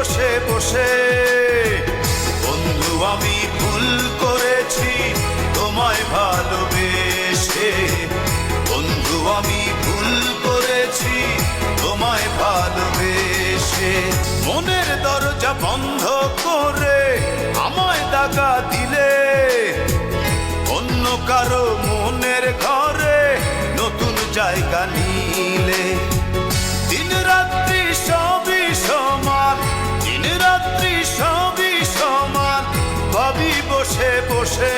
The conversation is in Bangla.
বসে বসে। বন্ধু আমি ভুল করেছি তোমায় ভালোবেসে, বন্ধু আমি ভুল করেছি তোমায় ভালোবেসে। মনের দরজা বন্ধ করে আমায় দাগা দিলে, অন্য কারো মনের ঘরে নতুন জায়গা নিলে। দিন রাত্রি সবই সমান, দিন রাত্রি সবই সমান, ভাবি বসে বসে।